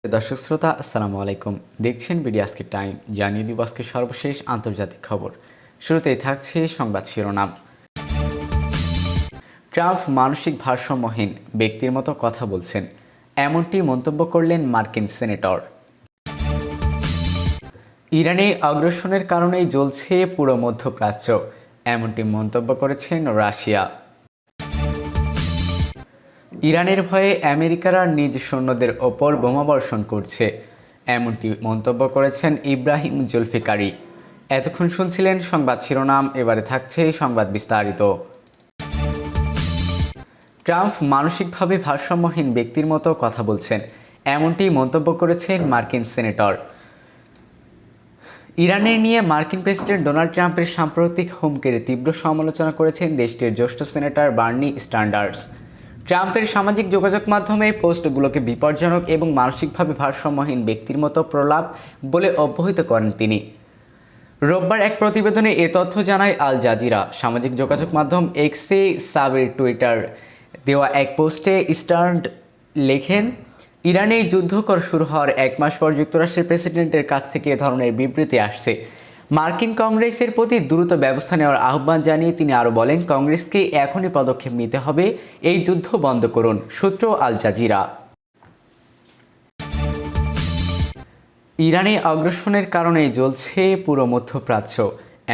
দর্শক শ্রোতা আসসালামু আলাইকুম, দেখছেন বিডি আজকের টাইম। জানিয়ে দিব আজকে সর্বশেষ আন্তর্জাতিক খবর। শুরুতেই থাকছে সংবাদ শিরোনাম। ট্রাম্প মানসিক ভারসাম্যহীন ব্যক্তির মতো কথা বলছেন, এমনটি মন্তব্য করলেন মার্কিন সেনেটর। ইরানে আগ্রাসনের কারণেই জ্বলছে পুরো মধ্যপ্রাচ্য, এমনটি মন্তব্য করেছেন রাশিয়া। ইরানের ভয়ে আমেরিকারা নিজ সৈন্যদের ওপর বোমাবর্ষণ করছে, এমনটি মন্তব্য করেছেন ইব্রাহিম জুলফিকারি। এতক্ষণ শুনছিলেন সংবাদ শিরোনাম, এবারে থাকছে সংবাদ বিস্তারিত। ট্রাম্প মানসিকভাবে ভারসাম্যহীন ব্যক্তির মতো কথা বলছেন, এমনটি মন্তব্য করেছেন মার্কিন সেনেটর। ইরানের নিয়ে মার্কিন প্রেসিডেন্ট ডোনাল্ড ট্রাম্পের সাম্প্রতিক হুমকির তীব্র সমালোচনা করেছেন দেশটির জ্যেষ্ঠ সেনেটর বার্নি স্যান্ডার্স। ট্রাম্পের সামাজিক যোগাযোগ মাধ্যমে পোস্টগুলোকে বিপজ্জনক এবং মানসিকভাবে ভারসাম্যহীন ব্যক্তির মতো প্রলাপ বলে অভিহিত করেন তিনি। রোববার এক প্রতিবেদনে এ তথ্য জানায় আল জাজিরা। সামাজিক যোগাযোগ মাধ্যম এক্সে সাবের টুইটার দেওয়া এক পোস্টে স্টার্ন লেখেন, ইরানে যুদ্ধ শুরু হওয়ার এক মাস পর যুক্তরাষ্ট্রের প্রেসিডেন্টের কাছ থেকে এ ধরনের বিবৃতি আসছে। মার্কিন কংগ্রেসের প্রতি দ্রুত ব্যবস্থা নেওয়ার আহ্বান জানিয়ে তিনি আরও বলেন, কংগ্রেসকে এখনই পদক্ষেপ নিতে হবে, এই যুদ্ধ বন্ধ করুন। সূত্র আল জাজিরা। ইরানে আগ্রাসনের কারণেই জ্বলছে পুরো মধ্যপ্রাচ্য,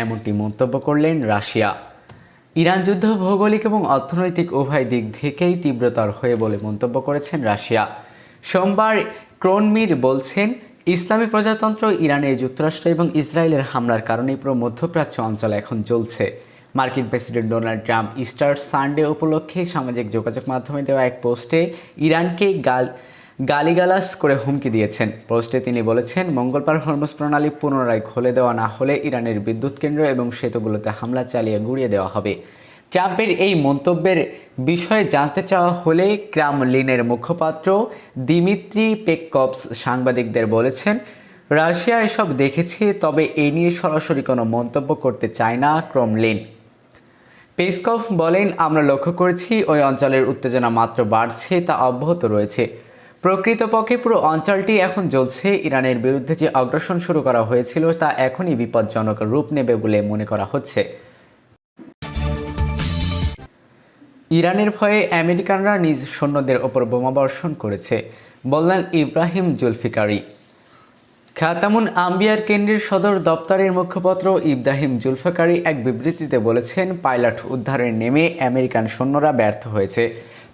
এমনটি মন্তব্য করলেন রাশিয়া। ইরান যুদ্ধ ভৌগোলিক এবং অর্থনৈতিক উভয় দিক থেকেই তীব্রতর হয়ে বলে মন্তব্য করেছেন রাশিয়া। সোমবার ক্রোনমির বলছেন, ইসলামী প্রজাতন্ত্র ইরানের যুক্তরাষ্ট্র এবং ইসরায়েলের হামলার কারণে পুরো মধ্যপ্রাচ্য অঞ্চল এখন জ্বলছে। মার্কিন president Donald Trump Easter Sunday উপলক্ষে সামাজিক যোগাযোগ মাধ্যমে দেওয়া এক পোস্টে ইরানকে গালিগালাজ করে হুমকি দিয়েছেন। পোস্টে তিনি বলেছেন, মঙ্গলবার হরমুজ প্রণালী পুনরায় খুলে দেওয়া না হলে ইরানের বিদ্যুৎ কেন্দ্র এবং সেতুগুলোতে হামলা চালিয়ে গুঁড়িয়ে দেওয়া হবে। ট্রাম্পের এই মন্তব্যের বিষয়ে জানতে চাওয়া হলে ক্রেমলিনের মুখপাত্র দিমিত্রি পেসকভ সাংবাদিকদের বলেছেন, রাশিয়া এসব দেখেছে, তবে এ নিয়ে সরাসরি কোনো মন্তব্য করতে চায় না ক্রেমলিন। পেসকভ বলেন, আমরা লক্ষ্য করেছি ওই অঞ্চলের উত্তেজনা মাত্র বাড়ছে, তা অব্যাহত রয়েছে। প্রকৃতপক্ষে পুরো অঞ্চলটি এখন জ্বলছে। ইরানের বিরুদ্ধে যে অগ্রাসন শুরু করা হয়েছিল তা এখনই বিপজ্জনক রূপ নেবে বলে মনে করা হচ্ছে। ইরানের ভয়ে আমেরিকানরা নিজ সৈন্যদের ওপর বোমাবর্ষণ করেছে, বললেন ইব্রাহিম জুলফিকারি। খাতামুন আম্বিয়ার কেন্দ্রের সদর দপ্তরের মুখপাত্র ইব্রাহিম জুলফিকারি এক বিবৃতিতে বলেছেন, পাইলট উদ্ধারে নেমে আমেরিকান সৈন্যরা ব্যর্থ হয়েছে।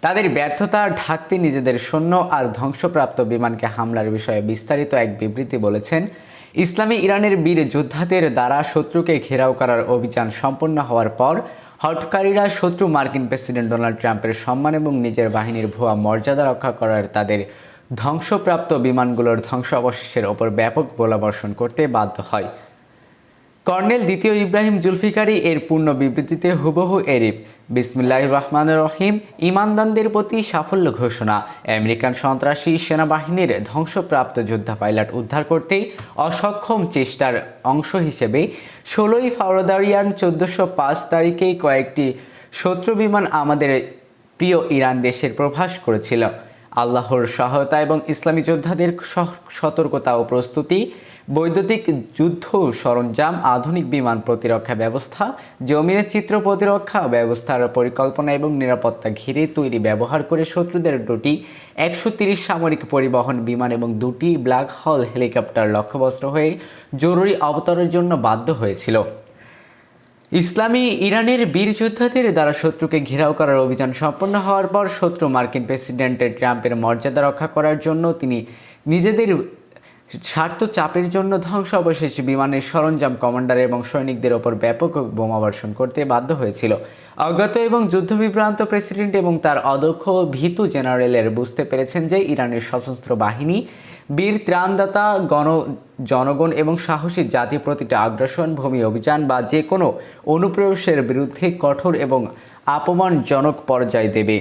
তাদের ব্যর্থতা ঢাকতে নিজেদের সৈন্য আর ধ্বংসপ্রাপ্ত বিমানকে হামলার বিষয়ে বিস্তারিত এক বিবৃতি বলেছেন, ইসলামী ইরানের বীর যোদ্ধাদের দ্বারা শত্রুকে ঘেরাও করার অভিযান সম্পন্ন হওয়ার পর হটকারীরা শত্রু মার্কিন প্রেসিডেন্ট ডোনাল্ড ট্রাম্পের সম্মান এবং নিজের বাহিনীর ভুয়া মর্যাদা রক্ষা করার তাদের ধ্বংসপ্রাপ্ত বিমানগুলোর ধ্বংস অবশেষের ওপর ব্যাপক গোলাবর্ষণ করতে বাধ্য হয়। কর্নেল দ্বিতীয় ইব্রাহিম জুলফিকারি এর পূর্ণ বিবৃতিতে হুবহু এরিফ, বিসমিল্লাহির রহমানির রহিম, ঈমানদারদের প্রতি সাফল্য ঘোষণা। আমেরিকান সন্ত্রাসী সেনাবাহিনীর ধ্বংসপ্রাপ্ত যোদ্ধা পাইলট উদ্ধার করতে অসক্ষম চেষ্টার অংশ হিসেবে 16ই ফেব্রুয়ারি 1405 তারিখে কয়েকটি শত্রু বিমান আমাদের প্রিয় ইরান দেশের প্রবেশ করেছিল। আল্লাহর সহায়তা এবং ইসলামী যোদ্ধাদের সতর্কতা ও প্রস্তুতি, বৈদ্যুতিক যুদ্ধ সরঞ্জাম, আধুনিক বিমান প্রতিরক্ষা ব্যবস্থা, জমিনের চিত্র প্রতিরক্ষা ব্যবস্থার পরিকল্পনা এবং নিরাপত্তা ঘিরে তৈরি ব্যবহার করে শত্রুদের দুটি 130 সামরিক পরিবহন বিমান এবং দুটি ব্ল্যাক হল হেলিকপ্টার লক্ষ্যবস্ত হয়ে জরুরি অবতরণের জন্য বাধ্য হয়েছিল। ইসলামী ইরানের বীর যোদ্ধাদের দ্বারা শত্রুকে ঘেরাও করার অভিযান সম্পন্ন হওয়ার পর শত্রু মার্কিন প্রেসিডেন্টের ট্রাম্পের মর্যাদা রক্ষা করার জন্য তিনি নিজেদের স্বার্থ চাপের জন্য ধ্বংস অবশেষ বিমানের সরঞ্জাম, কমান্ডার এবং সৈনিকদের ওপর ব্যাপক বোমাবর্ষণ করতে বাধ্য হয়েছিল। অজ্ঞাত এবং যুদ্ধবিভ্রান্ত প্রেসিডেন্ট এবং তার অদক্ষ ভীতু জেনারেলের বুঝতে পেরেছেন যে ইরানের সশস্ত্র বাহিনী, বীর ত্রাণদাতা জনগণ এবং সাহসী জাতি প্রতিটা আগ্রাসন, ভূমি অভিযান বা যে কোনো অনুপ্রবেশের বিরুদ্ধে কঠোর এবং অপমানজনক পর্যায় দেবে।